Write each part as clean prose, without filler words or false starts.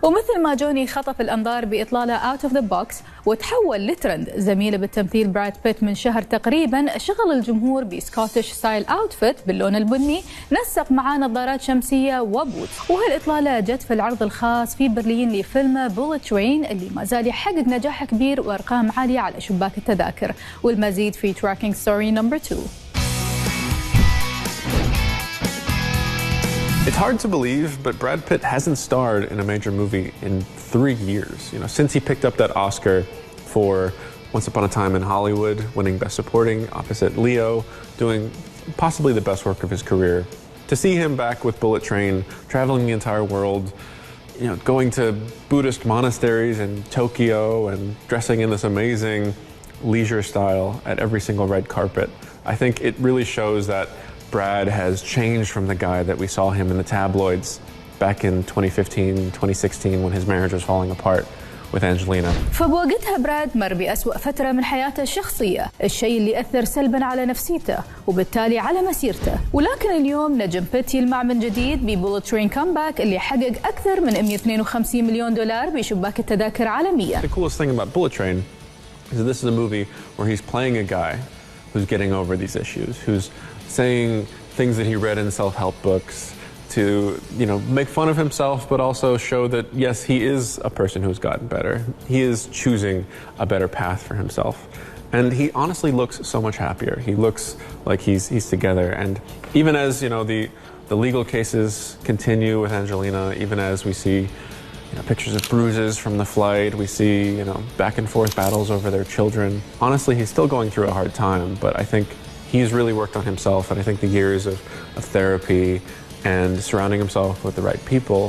ومثل ما جوني خطف الأنظار بإطلالة أوت أوف ذا بوكس وتحول لترند، زميله بالتمثيل براد بيت من شهر تقريبا شغل الجمهور بسكوتش ستايل أوتفيت باللون البني، نسق معاه نظارات شمسية وبوت. وهالإطلالة جت في العرض الخاص في برلين لفيلم بولت ترين اللي ما زال يحقق نجاح كبير وأرقام عالية على شباك التذاكر. والمزيد في تراكينج ستوري نمبر 2. It's hard to believe, but Brad Pitt hasn't starred in a major movie in 3 years. You know, since he picked up that Oscar for Once Upon a Time in Hollywood, winning Best Supporting opposite Leo, doing possibly the best work of his career. To see him back with Bullet Train, traveling the entire world, you know, going to Buddhist monasteries in Tokyo and dressing in this amazing leisure style at every single red carpet. I think it really shows that Brad has changed from the guy that we saw him in the tabloids back in 2015, 2016 when his marriage was falling apart with Angelina. فبوقتها براد مر بأسوأ فترة من حياته الشخصية، الشيء اللي أثر سلباً على نفسيته وبالتالي على مسيرته. ولكن اليوم نجم بيت يلمع من جديد ببولت ترين كامباك اللي حقق أكثر من $152 مليون بشباك التذاكر عالمية. The coolest thing about Bullet Train is that this is a movie where he's playing a guy who's getting over these issues, who's saying things that he read in self-help books to, you know, make fun of himself, but also show that, yes, he is a person who's gotten better. He is choosing a better path for himself. And he honestly looks so much happier. He looks like he's together. And even as, you know, the legal cases continue with Angelina, even as we see, you know, pictures of bruises from the flight, we see, you know, back and forth battles over their children. Honestly, he's still going through a hard time, but I think he's really worked on himself, and I think the years of therapy and surrounding himself with the right people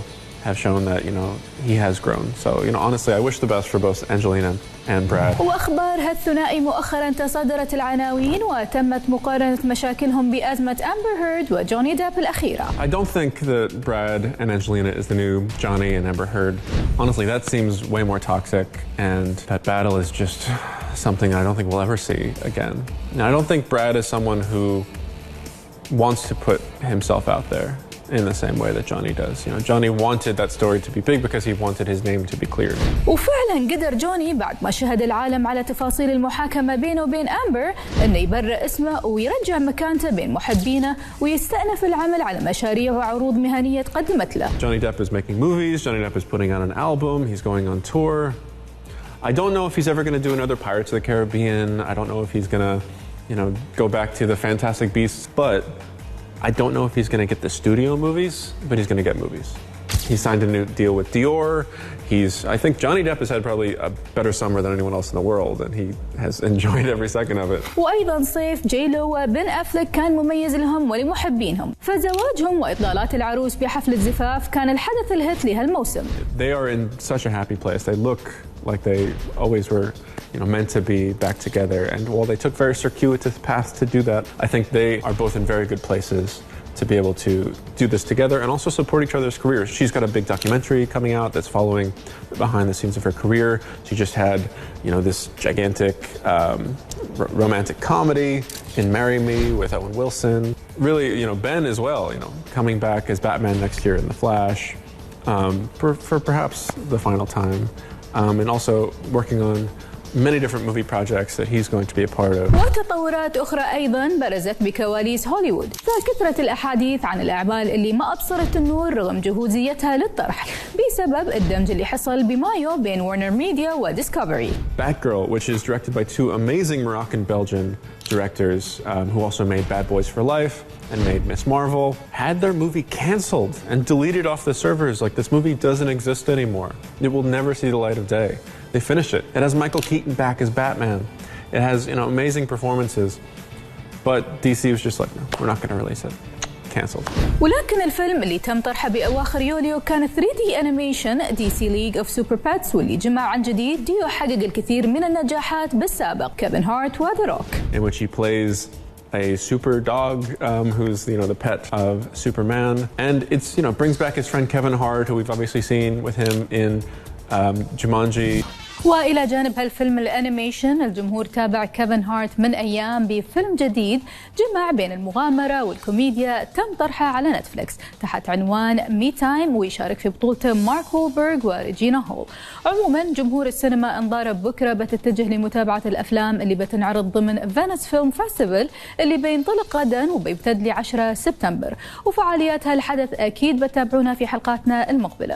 have shown that, you know, he has grown. So, you know, honestly, I wish the best for both Angelina and Brad. وأخبار هالثنائي مؤخرا تصدرت العناوين وتمت مقارنة مشاكلهم بأزمة أمبر هيرد وجوني ديب الأخيرة. I don't think that Brad and Angelina is the new Johnny and Amber Heard. Honestly, that seems way more toxic, and that battle is just something I don't think we'll ever see again. Now, I don't think Brad is someone who wants to put himself out there in the same way that Johnny does. You know, Johnny wanted that story to be big because he wanted his name to be cleared. وفعلا قدر جوني بعد ما شهد العالم على تفاصيل المحاكمة بينه وبين أمبر إنه يبرئ اسمه ويرجع مكانته بين محبينه ويستأنف العمل على مشاريع وعروض مهنية قدمت له. Johnny Depp is making movies. Johnny Depp is putting out an album. He's going on tour. I don't know if he's ever going to do another Pirates of the Caribbean. I don't know if he's going to, you know, go back to the Fantastic Beasts, but I don't know if he's going to get the studio movies, but he's going to get movies. He signed a new deal with Dior. I think Johnny Depp has had probably a better summer than anyone else in the world, and he has enjoyed every second of it. وأيضا صيف جيلو وبن أفلك كان مميز لهم ولمحبينهم، فزواجهم وإطلالات العروس بحفل الزفاف كان الحدث الهت لهالموسم. They are in such a happy place. They look like they always were, you know, meant to be back together. And while they took very circuitous paths to do that, I think they are both in very good places to be able to do this together and also support each other's careers. She's got a big documentary coming out that's following behind the scenes of her career. She just had, you know, this gigantic romantic comedy in Marry Me with Owen Wilson. Really, you know, Ben as well, you know, coming back as Batman next year in The Flash for perhaps the final time. And also working on many different movie projects that he's going to be a part of. وتطورات أخرى أيضاً برزت بكواليس هوليوود، فكثرت الأحاديث عن الأعمال اللي ما أبصرت النور رغم جهوزيتها للطرح بسبب الدمج اللي حصل بمايو بين وارنر ميديا وديسكفري. Batgirl, which is directed by 2 amazing Moroccan-Belgian directors who also made Bad Boys for Life and made Miss Marvel, had their movie canceled and deleted off the servers. Like, this movie doesn't exist anymore. It will never see the light of day. They finished it. It has Michael Keaton back as Batman. It has, you know, amazing performances. But DC was just like, no, we're not going to release it. Cancelled. ولكن الفيلم اللي تم طرحه بأواخر يوليو كان 3D animation DC League of Super Pets، واللي جمع عن جديد ديو حقق الكثير من النجاحات بالسابق، كيفن هارت وذا روك. In which he plays a super dog who's, you know, the pet of Superman. And it's, you know, brings back his friend Kevin Hart, who we've obviously seen with him in Jumanji. وإلى جانب هالفيلم الأنيميشن، الجمهور تابع كيفن هارت من أيام بفيلم جديد جمع بين المغامرة والكوميديا تم طرحه على نتفليكس تحت عنوان مي تايم، ويشارك في بطولته مارك وولبرغ وريجينا هول. عموما جمهور السينما انظاره بكرة بتتجه لمتابعة الأفلام اللي بتنعرض ضمن فينيس فيلم فيستيفال اللي بينطلق غدا وبيمتد ل 10 سبتمبر، وفعاليات هالحدث أكيد بتابعونا في حلقاتنا المقبلة.